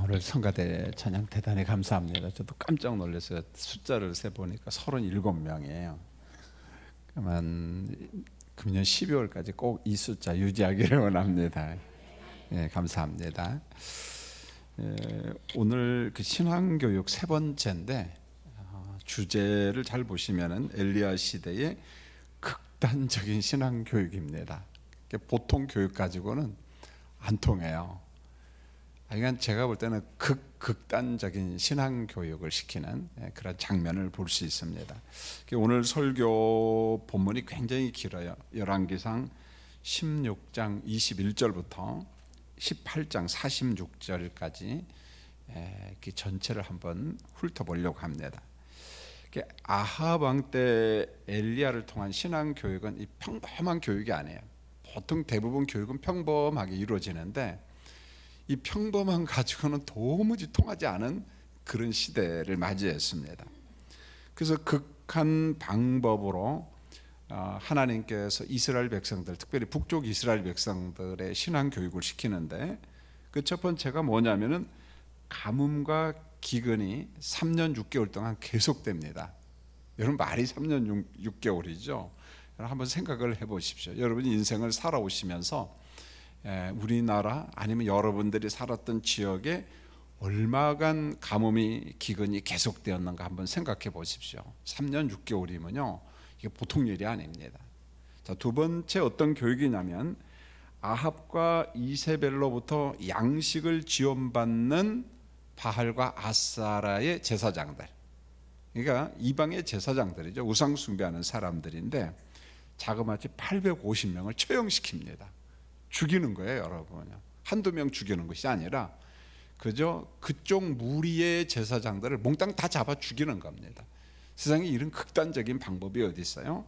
오늘 성가대 찬양 대단히 감사합니다. 저도 깜짝 놀랐어요. 숫자를 세보니까 37명이에요. 그러면 금년 12월까지 꼭 이 숫자 유지하기를 원합니다. 예, 감사합니다. 오늘 그 신앙교육 세 번째인데 주제를 잘 보시면은 엘리야 시대의 극단적인 신앙교육입니다. 보통 교육 가지고는 안 통해요. 그러니까 제가 볼 때는 극단적인 신앙 교육을 시키는 그런 장면을 볼 수 있습니다. 오늘 설교 본문이 굉장히 길어요. 열왕기상 16장 21절부터 18장 46절까지 전체를 한번 훑어보려고 합니다. 아합 왕 때 엘리야를 통한 신앙 교육은 이 평범한 교육이 아니에요. 보통 대부분 교육은 평범하게 이루어지는데 이 평범한 가지고는 도무지 통하지 않은 그런 시대를 맞이했습니다. 그래서 극한 방법으로 하나님께서 이스라엘 백성들, 특별히 북쪽 이스라엘 백성들의 신앙 교육을 시키는데 그 첫 번째가 뭐냐면은 가뭄과 기근이 3년 6개월 동안 계속됩니다. 여러분 말이 3년 6개월이죠. 한번 생각을 해보십시오. 여러분이 인생을 살아오시면서 우리나라 아니면 여러분들이 살았던 지역에 얼마간 가뭄이 기근이 계속되었는가 한번 생각해 보십시오. 3년 6개월이면요 이게 보통 일이 아닙니다. 자, 두 번째 어떤 교육이냐면 아합과 이세벨로부터 양식을 지원받는 바할과 아사라의 제사장들, 그러니까 이방의 제사장들이죠. 우상 숭배하는 사람들인데 자그마치 850명을 처형시킵니다. 죽이는 거예요, 여러분. 한두 명 죽이는 것이 아니라 그저 그쪽 무리의 제사장들을 몽땅 다 잡아 죽이는 겁니다. 세상에 이런 극단적인 방법이 어디 있어요?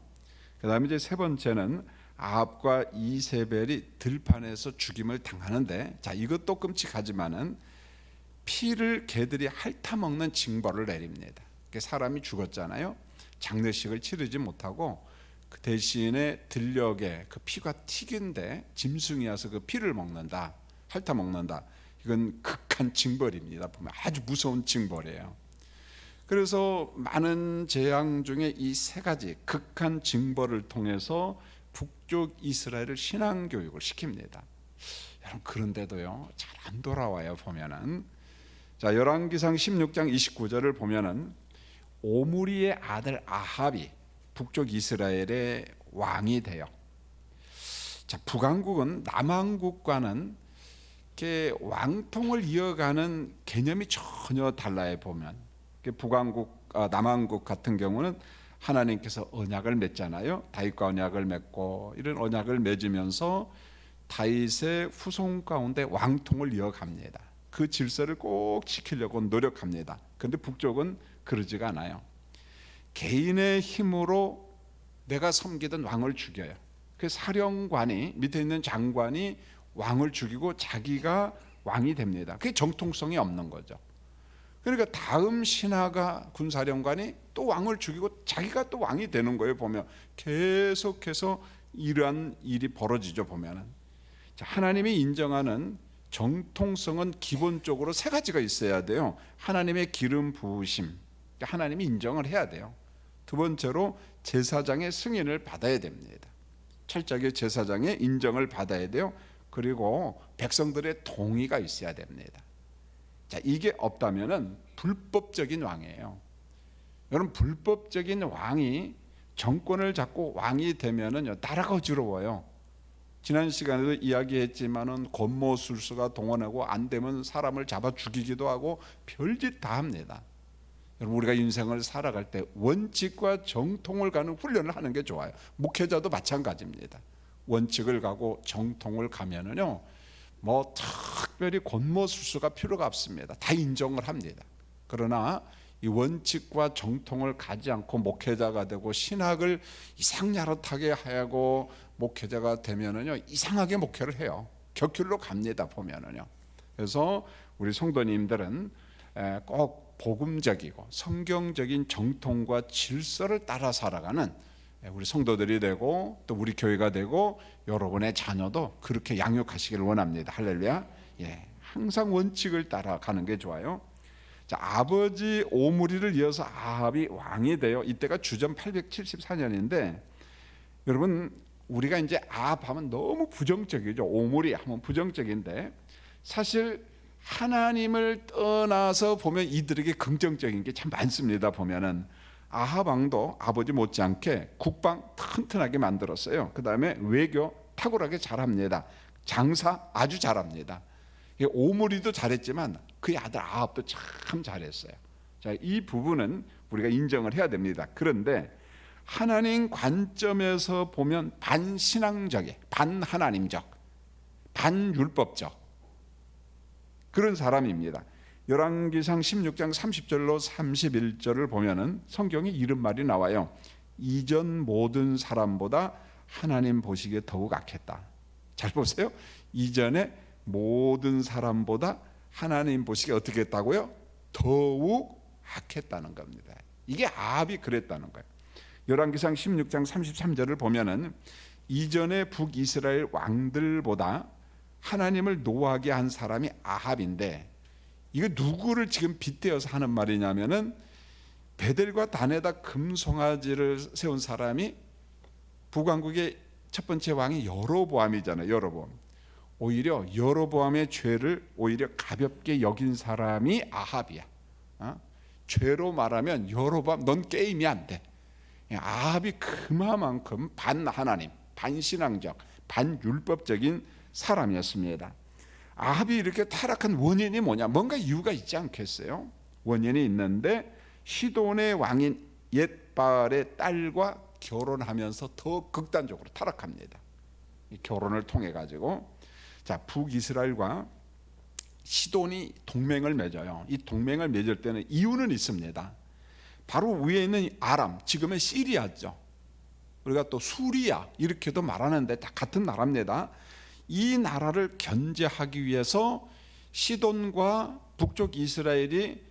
그 다음에 이제 세 번째는 아합과 이세벨이 들판에서 죽임을 당하는데, 자, 이것도 끔찍하지만은 피를 개들이 핥아먹는 징벌을 내립니다. 사람이 죽었잖아요. 장례식을 치르지 못하고 그 대신에 들녘에 그 피가 튀긴데 짐승이 와서 그 피를 먹는다, 핥아먹는다. 이건 극한 징벌입니다. 보면 아주 무서운 징벌이에요. 그래서 많은 재앙 중에 이 세 가지 극한 징벌을 통해서 북쪽 이스라엘을 신앙 교육을 시킵니다. 여러분 그런데도요 잘 안 돌아와요. 보면은 자, 열왕기상 16장 29절을 보면은 오므리의 아들 아합이 북쪽 이스라엘의 왕이 돼요. 자, 북왕국은 남왕국과는 이렇게 왕통을 이어가는 개념이 전혀 달라요. 보면 북왕국, 남왕국 같은 경우는 하나님께서 언약을 맺잖아요. 다윗과 언약을 맺고 이런 언약을 맺으면서 다윗의 후손 가운데 왕통을 이어갑니다. 그 질서를 꼭 지키려고 노력합니다. 그런데 북쪽은 그러지가 않아요. 개인의 힘으로 내가 섬기던 왕을 죽여요. 그 사령관이, 밑에 있는 장관이 왕을 죽이고 자기가 왕이 됩니다. 그게 정통성이 없는 거죠. 그러니까 다음 신하가, 군사령관이 또 왕을 죽이고 자기가 또 왕이 되는 거예요. 보면 계속해서 이러한 일이 벌어지죠. 보면은 자, 하나님이 인정하는 정통성은 기본적으로 세 가지가 있어야 돼요. 하나님의 기름 부으심, 하나님이 인정을 해야 돼요. 두 번째로 제사장의 승인을 받아야 됩니다. 철저하게 제사장의 인정을 받아야 돼요. 그리고 백성들의 동의가 있어야 됩니다. 자, 이게 없다면은 불법적인 왕이에요. 여러분 불법적인 왕이 정권을 잡고 왕이 되면은요 나라가 어지러워요. 지난 시간에도 이야기했지만은 권모술수가 동원하고 안 되면 사람을 잡아 죽이기도 하고 별짓 다 합니다. 여러분 우리가 인생을 살아갈 때 원칙과 정통을 가는 훈련을 하는 게 좋아요. 목회자도 마찬가지입니다. 원칙을 가고 정통을 가면은요 뭐 특별히 권모술수가 필요가 없습니다. 다 인정을 합니다. 그러나 이 원칙과 정통을 가지 않고 목회자가 되고 신학을 이상야릇하게 하고 목회자가 되면은요 이상하게 목회를 해요. 격길로 갑니다. 보면은요. 그래서 우리 성도님들은 꼭 복음적이고 성경적인 정통과 질서를 따라 살아가는 우리 성도들이 되고 또 우리 교회가 되고 여러분의 자녀도 그렇게 양육하시기를 원합니다. 할렐루야. 예, 항상 원칙을 따라가는 게 좋아요. 자, 아버지 오므리를 이어서 아합이 왕이 돼요. 이때가 주전 874년인데 여러분 우리가 이제 아합하면 너무 부정적이죠. 오므리 하면 부정적인데 사실 하나님을 떠나서 보면 이들에게 긍정적인 게 참 많습니다. 보면은 아합 왕도 아버지 못지않게 국방 튼튼하게 만들었어요. 그 다음에 외교 탁월하게 잘합니다. 장사 아주 잘합니다. 오므리도 잘했지만 그의 아들 아합도 참 잘했어요. 자, 이 부분은 우리가 인정을 해야 됩니다. 그런데 하나님 관점에서 보면 반신앙적인, 반하나님적, 반율법적 그런 사람입니다. 열왕기상 16장 30절로 31절을 보면은 성경에 이런 말이 나와요. 이전 모든 사람보다 하나님 보시기에 더욱 악했다. 잘 보세요. 이전에 모든 사람보다 하나님 보시기에 어떻게 했다고요? 더욱 악했다는 겁니다. 이게 아합이 그랬다는 거예요. 열왕기상 16장 33절을 보면은 이전에 북이스라엘 왕들보다 하나님을 노하게 한 사람이 아합인데 이거 누구를 지금 빗대어서 하는 말이냐면은 베델과 단에다 금송아지를 세운 사람이 북왕국의 첫 번째 왕이 여로보암이잖아요. 여로보암. 오히려 여로보암의 죄를 오히려 가볍게 여긴 사람이 아합이야. 죄로 말하면 여로보암 넌 게임이 안 돼. 아합이 그만큼 반하나님, 반신앙적, 반율법적인 사람이었습니다. 아합이 이렇게 타락한 원인이 뭐냐? 뭔가 이유가 있지 않겠어요? 원인이 있는데 시돈의 왕인 옕바알의 딸과 결혼하면서 더 극단적으로 타락합니다. 이 결혼을 통해 가지고 자, 북이스라엘과 시돈이 동맹을 맺어요. 이 동맹을 맺을 때는 이유는 있습니다. 바로 위에 있는 아람, 지금의 시리아죠. 우리가 또 수리아 이렇게도 말하는데 다 같은 나라입니다. 이 나라를 견제하기 위해서 시돈과 북쪽 이스라엘이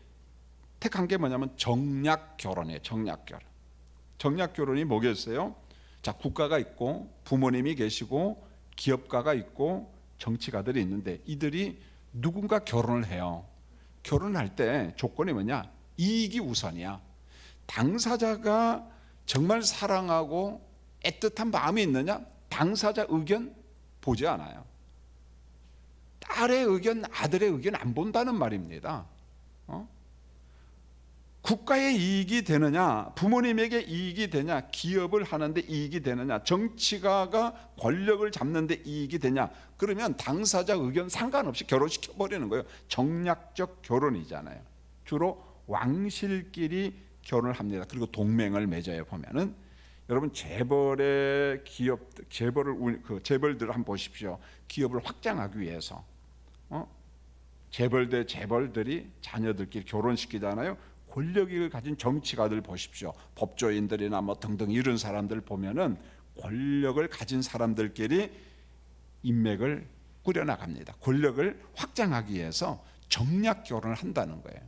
택한 게 뭐냐면 정략 결혼이에요. 정략 결혼. 정략 결혼이 뭐겠어요? 자, 국가가 있고 부모님이 계시고 기업가가 있고 정치가들이 있는데 이들이 누군가 결혼을 해요. 결혼할 때 조건이 뭐냐? 이익이 우선이야. 당사자가 정말 사랑하고 애틋한 마음이 있느냐? 당사자 의견 보지 않아요. 딸의 의견, 아들의 의견 안 본다는 말입니다. 국가에 이익이 되느냐, 부모님에게 이익이 되냐, 기업을 하는데 이익이 되느냐, 정치가가 권력을 잡는데 이익이 되냐, 그러면 당사자 의견 상관없이 결혼시켜 버리는 거예요. 정략적 결혼이잖아요. 주로 왕실끼리 결혼을 합니다. 그리고 동맹을 맺어요. 보면은 여러분 재벌의 기업, 재벌들을 한번 보십시오. 기업을 확장하기 위해서 재벌 대 재벌들이 자녀들끼리 결혼시키잖아요. 권력을 가진 정치가들 보십시오. 법조인들이나 뭐 등등 이런 사람들 보면은 권력을 가진 사람들끼리 인맥을 꾸려나갑니다. 권력을 확장하기 위해서 정략 결혼을 한다는 거예요.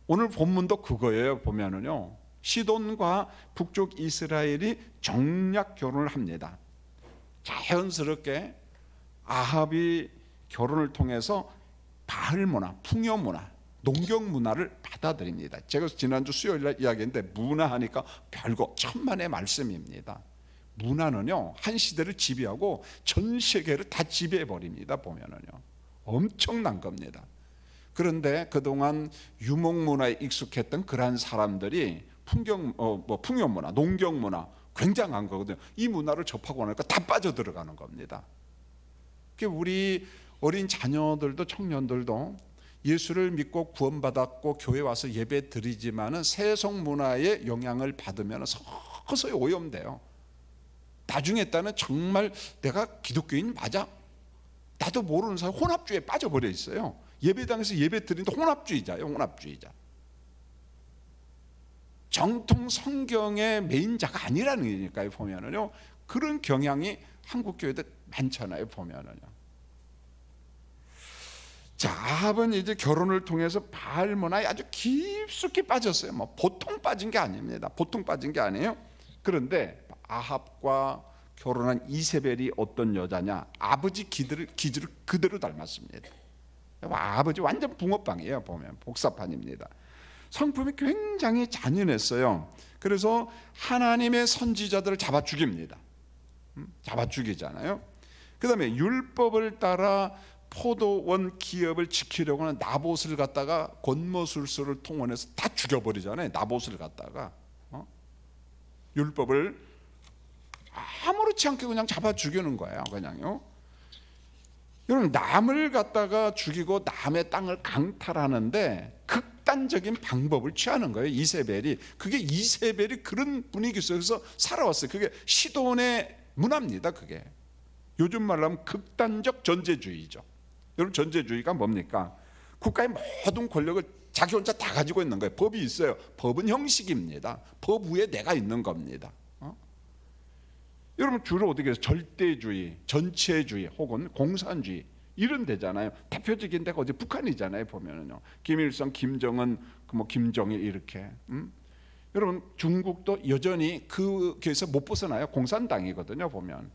오늘 본문도 그거예요. 보면은요. 시돈과 북쪽 이스라엘이 정략 결혼을 합니다. 자연스럽게 아합이 결혼을 통해서 바알 문화, 풍요 문화, 농경 문화를 받아들입니다. 제가 지난주 수요일날 이야기했는데 문화하니까 별거 천만의 말씀입니다. 문화는요 한 시대를 지배하고 전 세계를 다 지배해 버립니다. 보면은요 엄청난 겁니다. 그런데 그동안 유목 문화에 익숙했던 그러한 사람들이 풍요 문화, 농경 문화 굉장한 거거든요. 이 문화를 접하고 나니까 다 빠져 들어가는 겁니다. 우리 어린 자녀들도 청년들도 예수를 믿고 구원받았고 교회 와서 예배 드리지만은 세속 문화의 영향을 받으면 서서히 오염돼요. 나중에 따는 정말 내가 기독교인 맞아? 나도 모르는 사람 혼합주의에 빠져버려 있어요. 예배당에서 예배 드리는데 혼합주의자예요. 혼합주의자. 정통 성경의 메인자가 아니라는 거니까요. 보면은요 그런 경향이 한국 교회도 많잖아요. 보면은요. 자, 아합은 이제 결혼을 통해서 바알 문화에 아주 깊숙이 빠졌어요. 뭐 보통 빠진 게 아닙니다. 보통 빠진 게 아니에요. 그런데 아합과 결혼한 이세벨이 어떤 여자냐? 아버지 기질을 그대로 닮았습니다. 아버지 완전 붕어빵이에요. 보면 복사판입니다. 성품이 굉장히 잔인했어요. 그래서 하나님의 선지자들을 잡아 죽입니다. 잡아 죽이잖아요. 그 다음에 율법을 따라 포도원 기업을 지키려고 하는 나봇을 갖다가 권모술수를 통원해서 다 죽여버리잖아요. 나봇을 갖다가 율법을 아무렇지 않게 그냥 잡아 죽이는 거예요. 그냥요. 여러분, 남을 갖다가 죽이고 남의 땅을 강탈하는데 극단적인 방법을 취하는 거예요. 이세벨이. 그게 이세벨이 그런 분위기 속에서 살아왔어요. 그게 시돈의 문화입니다. 그게 요즘 말로 하면 극단적 전제주의죠. 여러분, 전제주의가 뭡니까? 국가의 모든 권력을 자기 혼자 다 가지고 있는 거예요. 법이 있어요. 법은 형식입니다. 법 위에 내가 있는 겁니다. 여러분, 주로 어떻게 해요? 절대주의, 전체주의 혹은 공산주의 이런 데잖아요. 대표적인 데가 어디 북한이잖아요. 보면은요, 김일성, 김정은, 김정일 이렇게. 여러분, 중국도 여전히 그에서 못 벗어나요. 공산당이거든요. 보면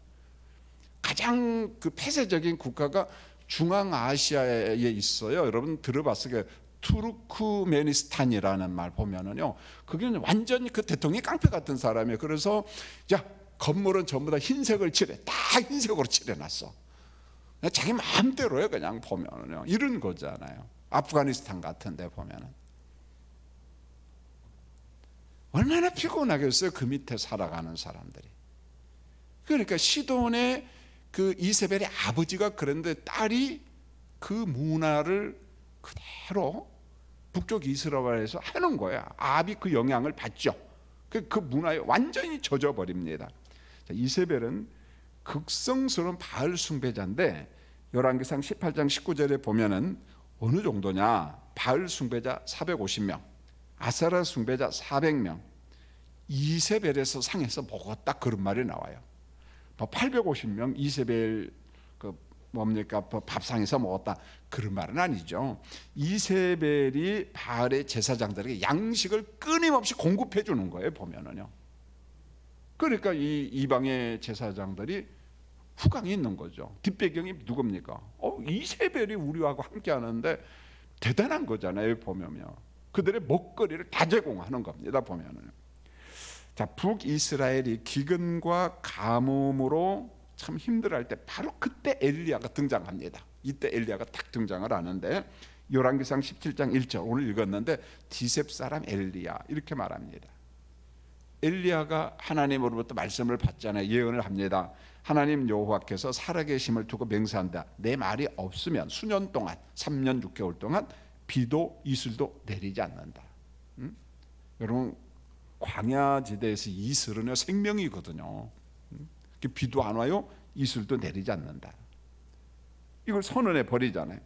가장 그 폐쇄적인 국가가 중앙아시아에 있어요. 여러분 들어봤어요. 투르크메니스탄이라는 말 보면은요, 그게 완전히 그 대통령이 깡패 같은 사람이에요. 그래서 야, 건물은 전부 다 흰색을 칠해. 다 흰색으로 칠해놨어. 자기 마음대로요. 그냥 보면은요, 이런 거잖아요. 아프가니스탄 같은데 보면은 얼마나 피곤하겠어요. 그 밑에 살아가는 사람들이. 그러니까 시돈의 그 이세벨의 아버지가 그런데 딸이 그 문화를 그대로 북쪽 이스라엘에서 하는 거야. 아합이 그 영향을 받죠. 그 문화에 완전히 젖어버립니다. 이세벨은 극성스러운 바알 숭배자인데 열왕기상 18장 19절에 보면은 어느 정도냐? 바알 숭배자 450명, 아세라 숭배자 400명, 이세벨에서 상에서 먹었다, 그런 말이 나와요. 850명 이세벨 밥상에서 먹었다, 그런 말은 아니죠. 이세벨이 바알의 제사장들에게 양식을 끊임없이 공급해 주는 거예요. 보면은요. 그러니까 이 이방의 제사장들이 후광이 있는 거죠. 뒷배경이 누굽니까? 이세벨이 우리하고 함께 하는데 대단한 거잖아요. 보면요, 그들의 먹거리를 다 제공하는 겁니다. 보면은. 자, 북이스라엘이 기근과 가뭄으로 참 힘들어할 때 바로 그때 엘리야가 등장합니다. 이때 엘리야가 딱 등장을 하는데 열왕기상 17장 1절 오늘 읽었는데 디셉 사람 엘리야 이렇게 말합니다. 엘리야가 하나님으로부터 말씀을 받잖아요. 예언을 합니다. 하나님 여호와께서 살아계심을 두고 맹세한다. 내 말이 없으면 수년 동안 3년 6개월 동안 비도 이슬도 내리지 않는다. 여러분, 광야지대에서 이슬은 생명이거든요. 비도 안 와요, 이슬도 내리지 않는다. 이걸 선언해 버리잖아요.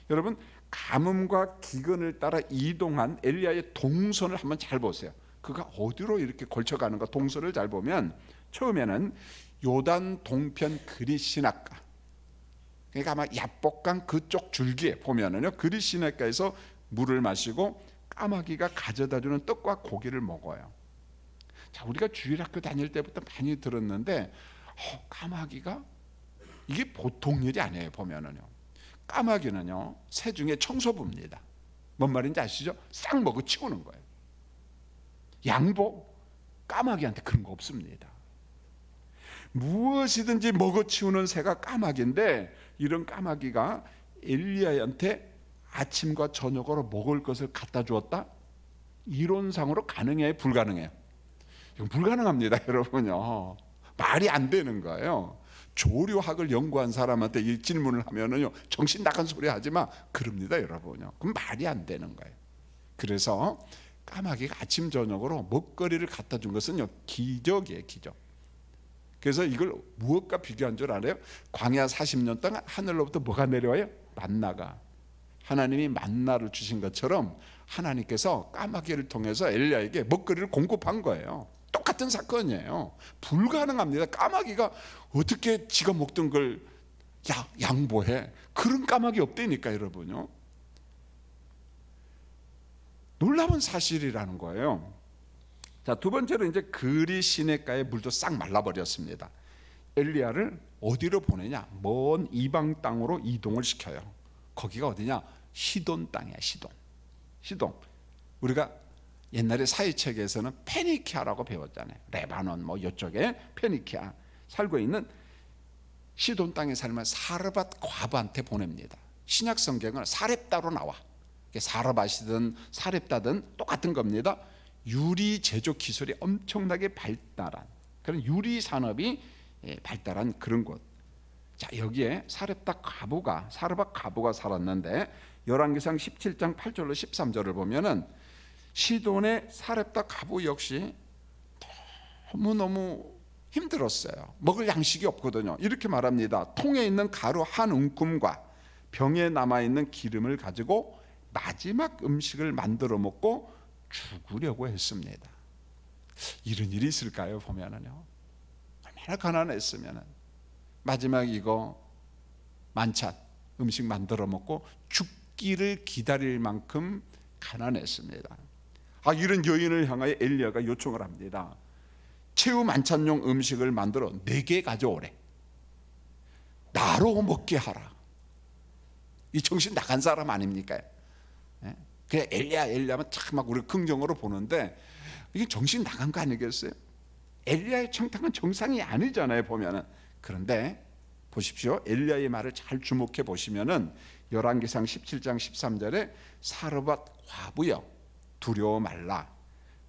여러분, 가뭄과 기근을 따라 이동한 엘리야의 동선을 한번 잘 보세요. 그가 어디로 이렇게 걸쳐가는가 동선을 잘 보면 처음에는 요단 동편 그리시나가, 그러니까 아마 야복강 그쪽 줄기에 보면은요, 그리시나가에서 물을 마시고 까마귀가 가져다주는 떡과 고기를 먹어요. 자, 우리가 주일학교 다닐 때부터 많이 들었는데 까마귀가 이게 보통 일이 아니에요. 보면은요, 까마귀는요 새 중에 청소부입니다. 뭔 말인지 아시죠? 싹 먹어치우는 거예요. 양복, 까마귀한테 그런 거 없습니다. 무엇이든지 먹어치우는 새가 까마귀인데 이런 까마귀가 엘리야한테 아침과 저녁으로 먹을 것을 갖다 주었다? 이론상으로 가능해요? 불가능해요? 이건 불가능합니다. 여러분요, 말이 안 되는 거예요. 조류학을 연구한 사람한테 이 질문을 하면은요, 정신 나간 소리 하지 마, 그럽니다. 여러분요. 그럼 말이 안 되는 거예요. 그래서 까마귀가 아침 저녁으로 먹거리를 갖다 준 것은요, 기적이에요. 기적. 그래서 이걸 무엇과 비교한 줄 알아요? 광야 40년 동안 하늘로부터 뭐가 내려와요? 만나가. 하나님이 만나를 주신 것처럼 하나님께서 까마귀를 통해서 엘리야에게 먹거리를 공급한 거예요. 똑같은 사건이에요. 불가능합니다. 까마귀가 어떻게 지가 먹던 걸 양보해? 그런 까마귀 없다니까, 여러분요. 놀라운 사실이라는 거예요. 자, 두 번째로 이제 그리 시내가의 물도 싹 말라버렸습니다. 엘리야를 어디로 보내냐? 먼 이방 땅으로 이동을 시켜요. 거기가 어디냐? 시돈 땅이야. 시돈. 우리가 옛날에 사회책에서는 페니키아라고 배웠잖아요. 레바논 뭐 이쪽에 페니키아 살고 있는 시돈 땅에 살면 사르밧 과부한테 보냅니다. 신약 성경은 사렙다로 나와. 사르밧이든 사렙다든 똑같은 겁니다. 유리 제조 기술이 엄청나게 발달한 그런 유리 산업이 발달한 그런 곳. 자, 여기에 사렙다 과부가 사르밧 과부가 살았는데 열왕기상 17장 8절로 13절을 보면은 시돈의 사렙다 과부 역시 너무너무 힘들었어요. 먹을 양식이 없거든요. 이렇게 말합니다. 통에 있는 가루 한 움큼과 병에 남아있는 기름을 가지고 마지막 음식을 만들어 먹고 죽으려고 했습니다. 이런 일이 있을까요? 보면은요, 얼마나 가난했으면은 마지막 이거 만찬 음식 만들어 먹고 죽기를 기다릴 만큼 가난했습니다. 이런 여인을 향하여 엘리야가 요청을 합니다. 최후 만찬용 음식을 만들어 4개 가져오래. 나로 먹게 하라. 이 정신 나간 사람 아닙니까? 그냥 엘리야면 참 막 우리 긍정으로 보는데 이게 정신 나간 거 아니겠어요? 엘리야의 청탁은 정상이 아니잖아요, 보면은. 그런데 보십시오. 엘리야의 말을 잘 주목해 보시면은 열왕기상 17장 13절에 사르밧 과부여 두려워 말라.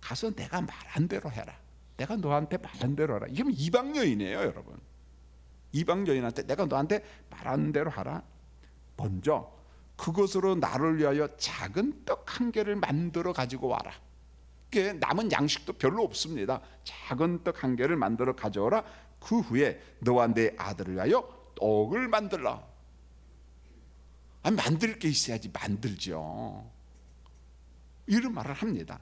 가서 내가 말한 대로 해라. 내가 너한테 말한 대로 하라. 이게 이방 여인이에요, 여러분. 이방 여인한테 내가 너한테 말한 대로 하라. 먼저 그것으로 나를 위하여 작은 떡 1개를 만들어 가지고 와라. 남은 양식도 별로 없습니다. 작은 떡 1개를 만들어 가져오라. 그 후에 너와 내 아들을 위하여 떡을 만들라. 만들 게 있어야지 만들죠. 이런 말을 합니다.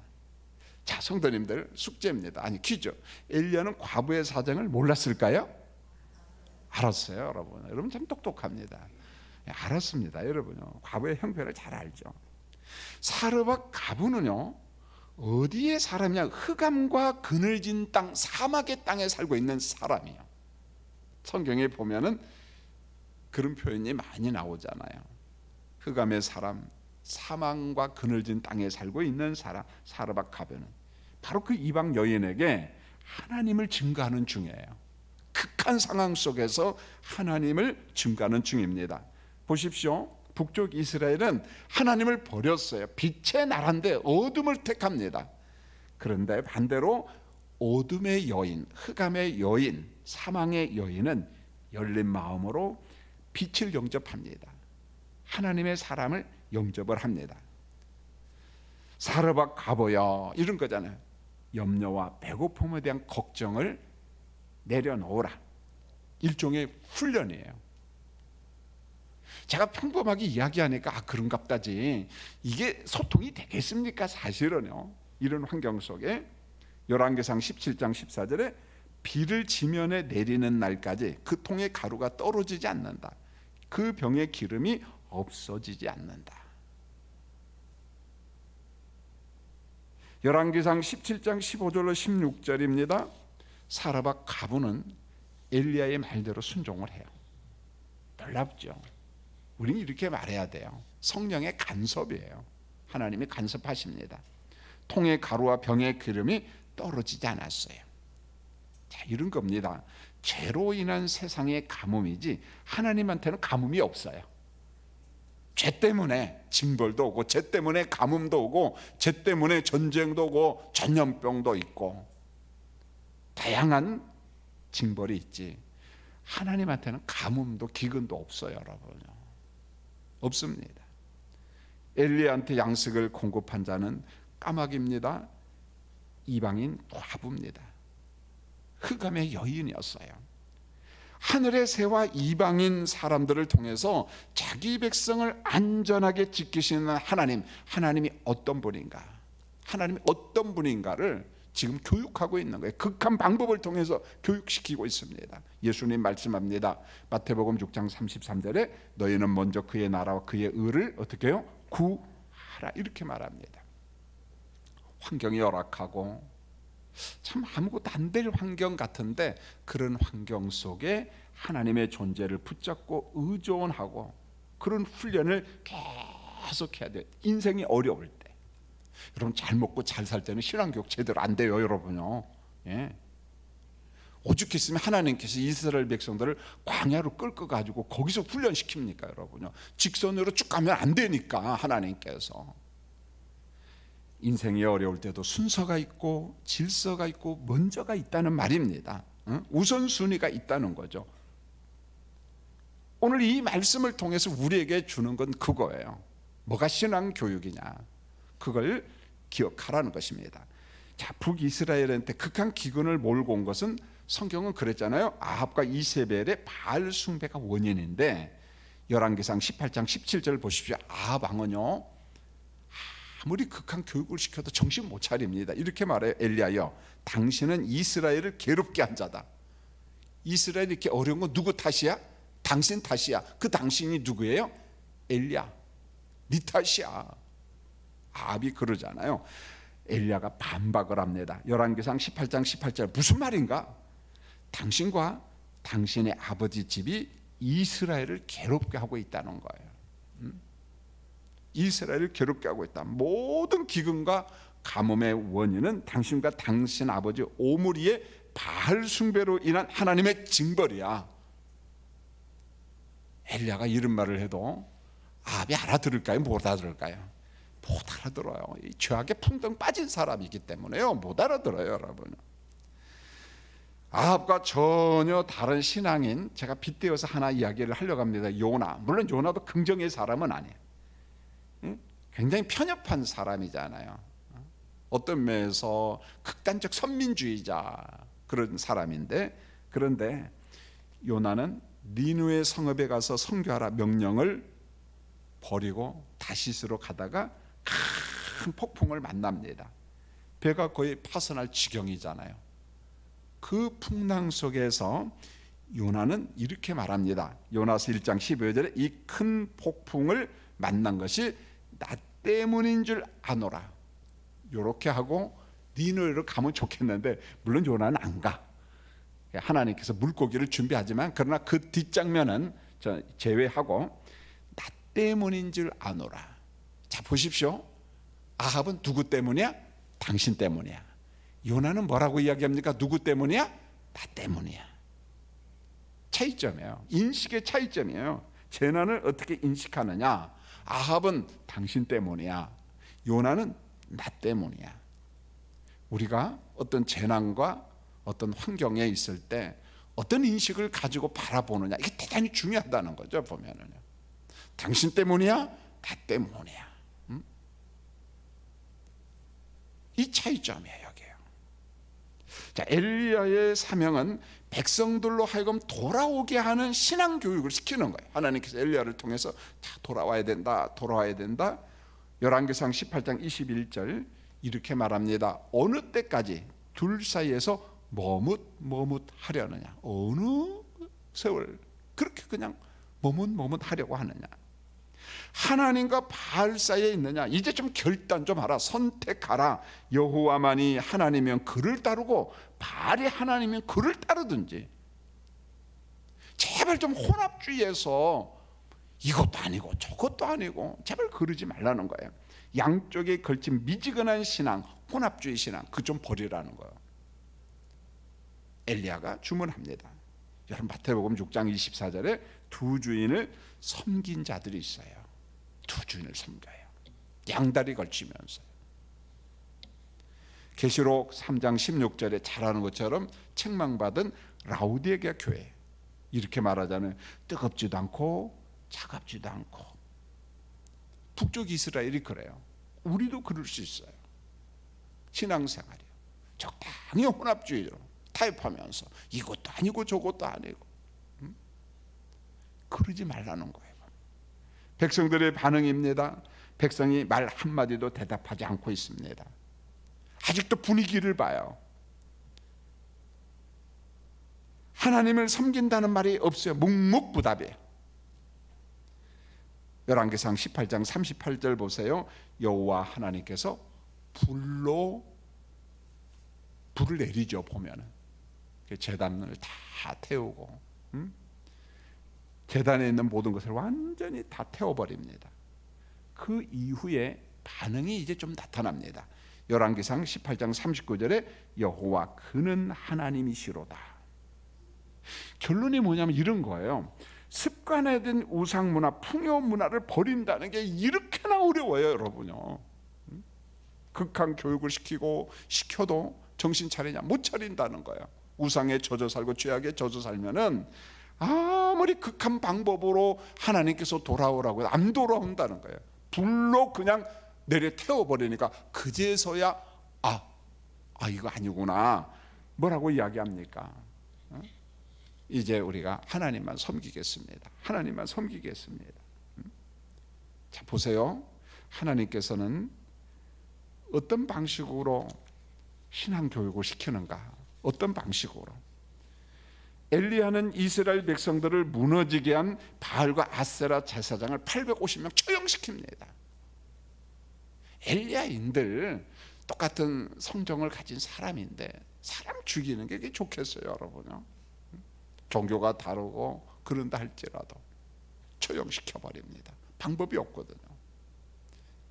자, 성도님들 숙제입니다. 퀴즈. 엘리야는 과부의 사정을 몰랐을까요? 알았어요, 여러분. 여러분 참 똑똑합니다. 알았습니다, 여러분요. 과부의 형편을 잘 알죠. 사르밧 과부는요, 어디에 사람이냐? 흑암과 그늘진 땅, 사막의 땅에 살고 있는 사람이에요. 성경에 보면은 그런 표현이 많이 나오잖아요. 흑암의 사람, 사막과 그늘진 땅에 살고 있는 사람, 사르밧 과부는 바로 그 이방 여인에게 하나님을 증거하는 중이에요. 극한 상황 속에서 하나님을 증거하는 중입니다. 보십시오. 북쪽 이스라엘은 하나님을 버렸어요. 빛의 나라인데 어둠을 택합니다. 그런데 반대로 어둠의 여인, 흑암의 여인, 사망의 여인은 열린 마음으로 빛을 영접합니다. 하나님의 사람을 영접을 합니다. 사르밧 과부여, 이런 거잖아요. 염려와 배고픔에 대한 걱정을 내려놓으라. 일종의 훈련이에요. 제가 평범하게 이야기하니까 그런갑다지 이게 소통이 되겠습니까? 사실은요. 이런 환경 속에 열왕기상 17장 14절에 비를 지면에 내리는 날까지 그 통의 가루가 떨어지지 않는다. 그 병의 기름이 없어지지 않는다. 열왕기상 17장 15절로 16절입니다. 사르밧 과부는 엘리야의 말대로 순종을 해요. 놀랍죠. 우리는 이렇게 말해야 돼요. 성령의 간섭이에요. 하나님이 간섭하십니다. 통의 가루와 병의 기름이 떨어지지 않았어요. 자, 이런 겁니다. 죄로 인한 세상의 가뭄이지 하나님한테는 가뭄이 없어요. 죄 때문에 징벌도 오고, 죄 때문에 가뭄도 오고, 죄 때문에 전쟁도 오고, 전염병도 있고, 다양한 징벌이 있지. 하나님한테는 가뭄도 기근도 없어요, 여러분. 없습니다. 엘리야한테 양식을 공급한 자는 까마귀입니다. 이방인 과부입니다. 흑암의 여인이었어요. 하늘의 새와 이방인 사람들을 통해서 자기 백성을 안전하게 지키시는 하나님, 하나님이 어떤 분인가, 하나님이 어떤 분인가를 지금 교육하고 있는 거예요. 극한 방법을 통해서 교육시키고 있습니다. 예수님 말씀합니다. 마태복음 6장 33절에 너희는 먼저 그의 나라와 그의 의를 어떻게 해요? 구하라, 이렇게 말합니다. 환경이 열악하고 참 아무것도 안 될 환경 같은데 그런 환경 속에 하나님의 존재를 붙잡고 의존하고 그런 훈련을 계속 해야 돼요. 인생이 어려울 때. 여러분 잘 먹고 잘 살 때는 신앙교육 제대로 안 돼요, 여러분요. 예. 오죽했으면 하나님께서 이스라엘 백성들을 광야로 끌고 가지고 거기서 훈련시킵니까, 여러분요. 직선으로 쭉 가면 안 되니까 하나님께서. 인생이 어려울 때도 순서가 있고 질서가 있고 먼저가 있다는 말입니다. 우선순위가 있다는 거죠. 오늘 이 말씀을 통해서 우리에게 주는 건 그거예요. 뭐가 신앙교육이냐, 그걸 기억하라는 것입니다. 자, 북이스라엘한테 극한 기근을 몰고 온 것은 성경은 그랬잖아요. 아합과 이세벨의 바알 숭배가 원인인데, 열왕기상 18장 17절 보십시오. 아합 왕은요, 아무리 극한 교육을 시켜도 정신 못 차립니다. 이렇게 말해요. 엘리야여, 당신은 이스라엘을 괴롭게 한 자다. 이스라엘이 이렇게 어려운 건 누구 탓이야? 당신 탓이야. 그 당신이 누구예요? 엘리야, 네 탓이야. 아합이 그러잖아요. 엘리야가 반박을 합니다. 열왕기상 18장 18절 무슨 말인가? 당신과 당신의 아버지 집이 이스라엘을 괴롭게 하고 있다는 거예요. 이스라엘을 괴롭게 하고 있다. 모든 기근과 가뭄의 원인은 당신과 당신 아버지 오므리의 바알 숭배로 인한 하나님의 징벌이야. 엘리야가 이런 말을 해도 아합이 알아들을까요? 못 알아들을까요? 못 알아들어요. 이 죄악에 풍덩 빠진 사람이기 때문에요. 못 알아들어요, 여러분. 아합과 전혀 다른 신앙인, 제가 빗대어서 하나 이야기를 하려고 합니다. 요나. 물론 요나도 긍정의 사람은 아니에요. 굉장히 편협한 사람이잖아요. 어떤 면에서 극단적 선민주의자 그런 사람인데, 그런데 요나는 니느웨 성읍에 가서 선교하라 명령을 버리고 다시스로 가다가 큰 폭풍을 만납니다. 배가 거의 파선할 지경이잖아요. 그 풍랑 속에서 요나는 이렇게 말합니다. 요나서 1장 15절에 이 큰 폭풍을 만난 것이 나 때문인 줄 아노라. 이렇게 하고 니느웨로 가면 좋겠는데, 물론 요나는 안 가. 하나님께서 물고기를 준비하지만, 그러나 그 뒷장면은 제외하고 나 때문인 줄 아노라. 자, 보십시오. 아합은 누구 때문이야? 당신 때문이야. 요나는 뭐라고 이야기합니까? 누구 때문이야? 나 때문이야. 차이점이에요. 인식의 차이점이에요. 재난을 어떻게 인식하느냐. 아합은 당신 때문이야. 요나는 나 때문이야. 우리가 어떤 재난과 어떤 환경에 있을 때 어떤 인식을 가지고 바라보느냐, 이게 대단히 중요하다는 거죠. 보면은요, 당신 때문이야, 나 때문이야. 이 차이점이에요, 여기에요. 자, 엘리야의 사명은 백성들로 하여금 돌아오게 하는 신앙 교육을 시키는 거예요. 하나님께서 엘리야를 통해서 다 돌아와야 된다, 돌아와야 된다. 열왕기상 18장 21절 이렇게 말합니다. 어느 때까지 둘 사이에서 머뭇하려느냐. 어느 세월 그렇게 그냥 머뭇하려고 하느냐. 하나님과 바알 사이에 있느냐. 이제 좀 결단 좀 하라. 선택하라. 여호와만이 하나님이면 그를 따르고 바알이 하나님이면 그를 따르든지. 제발 좀 혼합주의에서 이것도 아니고 저것도 아니고 제발 그러지 말라는 거예요. 양쪽에 걸친 미지근한 신앙, 혼합주의 신앙, 그 좀 버리라는 거예요. 엘리야가 주문합니다. 여러분 마태복음 6장 24절에 두 주인을 섬긴 자들이 있어요. 두 주인을 섬겨요. 양다리 걸치면서. 계시록 3장 16절에 잘하는 것처럼 책망받은 라우디게아 교회, 이렇게 말하자면 뜨겁지도 않고 차갑지도 않고. 북쪽 이스라엘이 그래요. 우리도 그럴 수 있어요. 신앙생활이요, 적당히 혼합주의로 타협하면서 이것도 아니고 저것도 아니고. 그러지 말라는 거예요. 백성들의 반응입니다. 백성이 말 한마디도 대답하지 않고 있습니다. 아직도 분위기를 봐요. 하나님을 섬긴다는 말이 없어요. 묵묵부답이에요. 열왕기상 18장 38절 보세요. 여호와 하나님께서 불로 불을 내리죠. 보면은 제단을 다 태우고 제단에 있는 모든 것을 완전히 다 태워버립니다. 그 이후에 반응이 이제 좀 나타납니다. 열왕기상 18장 39절에 여호와 그는 하나님이시로다. 결론이 뭐냐면 이런 거예요. 습관화된 우상문화, 풍요문화를 버린다는 게 이렇게나 어려워요, 여러분요. 극한 교육을 시켜도 정신 차리냐? 못 차린다는 거예요. 우상에 젖어 살고 죄악에 젖어 살면은 아무리 극한 방법으로 하나님께서 돌아오라고 해도 안 돌아온다는 거예요. 불로 그냥 내려 태워버리니까 그제서야 이거 아니구나. 뭐라고 이야기합니까? 이제 우리가 하나님만 섬기겠습니다. 하나님만 섬기겠습니다. 자, 보세요. 하나님께서는 어떤 방식으로 신앙교육을 시키는가? 어떤 방식으로? 엘리야는 이스라엘 백성들을 무너지게 한 바알과 아세라 제사장을 850명 처형시킵니다. 엘리야인들 똑같은 성정을 가진 사람인데 사람 죽이는 게 그게 좋겠어요, 여러분요? 종교가 다르고 그런다 할지라도 처형시켜버립니다. 방법이 없거든요.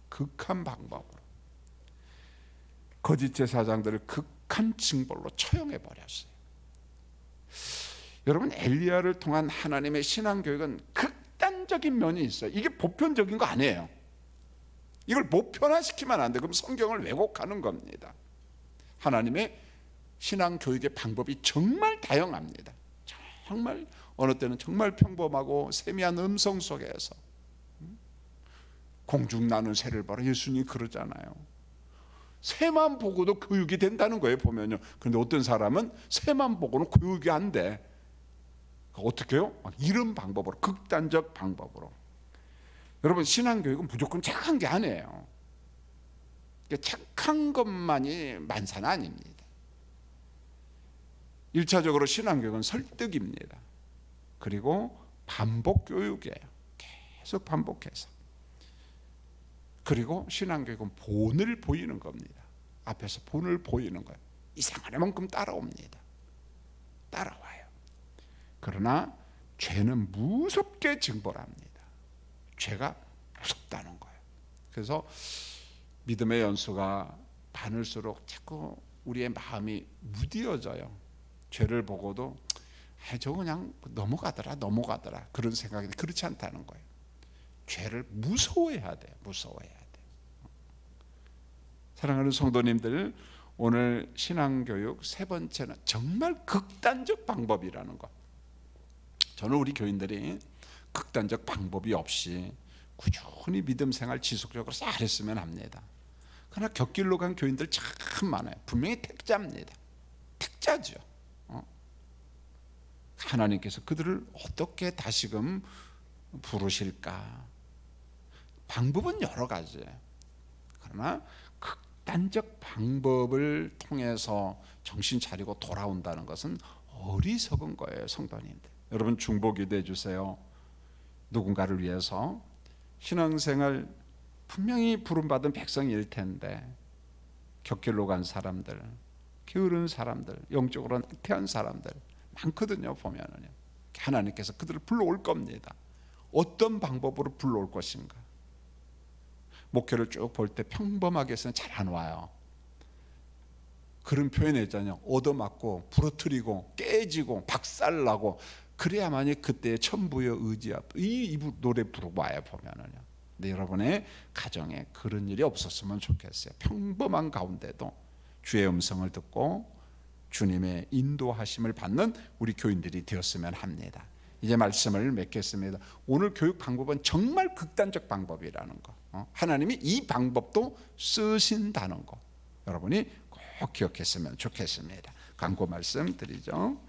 극한 방법으로 거짓 제사장들을 극한 징벌로 처형해버렸어요. 여러분, 엘리야를 통한 하나님의 신앙교육은 극단적인 면이 있어요. 이게 보편적인 거 아니에요. 이걸 보편화시키면 안 돼요. 그럼 성경을 왜곡하는 겁니다. 하나님의 신앙교육의 방법이 정말 다양합니다. 정말 어느 때는 정말 평범하고 세미한 음성 속에서 공중 나는 새를 봐라, 예수님이 그러잖아요. 새만 보고도 교육이 된다는 거예요, 보면요. 그런데 어떤 사람은 새만 보고는 교육이 안 돼. 어떻게 해요? 이런 방법으로, 극단적 방법으로. 여러분, 신앙교육은 무조건 착한 게 아니에요. 착한 것만이 만사는 아닙니다. 1차적으로 신앙교육은 설득입니다. 그리고 반복교육이에요. 계속 반복해서. 그리고 신앙교육은 본을 보이는 겁니다. 앞에서 본을 보이는 거예요. 이상한 애만큼 따라옵니다. 따라와요. 그러나 죄는 무섭게 징벌합니다. 죄가 무섭다는 거예요. 그래서 믿음의 연수가 많을수록 자꾸 우리의 마음이 무디어져요. 죄를 보고도 저거 그냥 넘어가더라 그런 생각이. 그렇지 않다는 거예요. 죄를 무서워해야 돼요. 무서워해야 돼요. 사랑하는 성도님들, 오늘 신앙교육 세 번째는 정말 극단적 방법이라는 것. 저는 우리 교인들이 극단적 방법이 없이 꾸준히 믿음 생활 지속적으로 잘했으면 합니다. 그러나 곁길로 간 교인들 참 많아요. 분명히 택자입니다. 택자죠. 하나님께서 그들을 어떻게 다시금 부르실까? 방법은 여러 가지예요. 그러나 극단적 방법을 통해서 정신 차리고 돌아온다는 것은 어리석은 거예요, 성도님들. 여러분, 중보기도해 주세요. 누군가를 위해서 신앙생활 분명히 부름받은 백성일 텐데 곁길로 간 사람들, 게으른 사람들, 영적으로 낙태한 사람들 많거든요. 보면은요, 하나님께서 그들을 불러올 겁니다. 어떤 방법으로 불러올 것인가? 목회를 쭉 볼 때 평범하게 해서는 잘 안 와요. 그런 표현이 있잖아요. 얻어맞고 부러뜨리고 깨지고 박살나고 그래야만이 그때의 천부여 의지야. 이 노래 부르고 와요, 보면은요. 근데 여러분의 가정에 그런 일이 없었으면 좋겠어요. 평범한 가운데도 주의 음성을 듣고 주님의 인도하심을 받는 우리 교인들이 되었으면 합니다. 이제 말씀을 맺겠습니다. 오늘 교육 방법은 정말 극단적 방법이라는 거, 하나님이 이 방법도 쓰신다는 거, 여러분이 꼭 기억했으면 좋겠습니다. 광고 말씀 드리죠.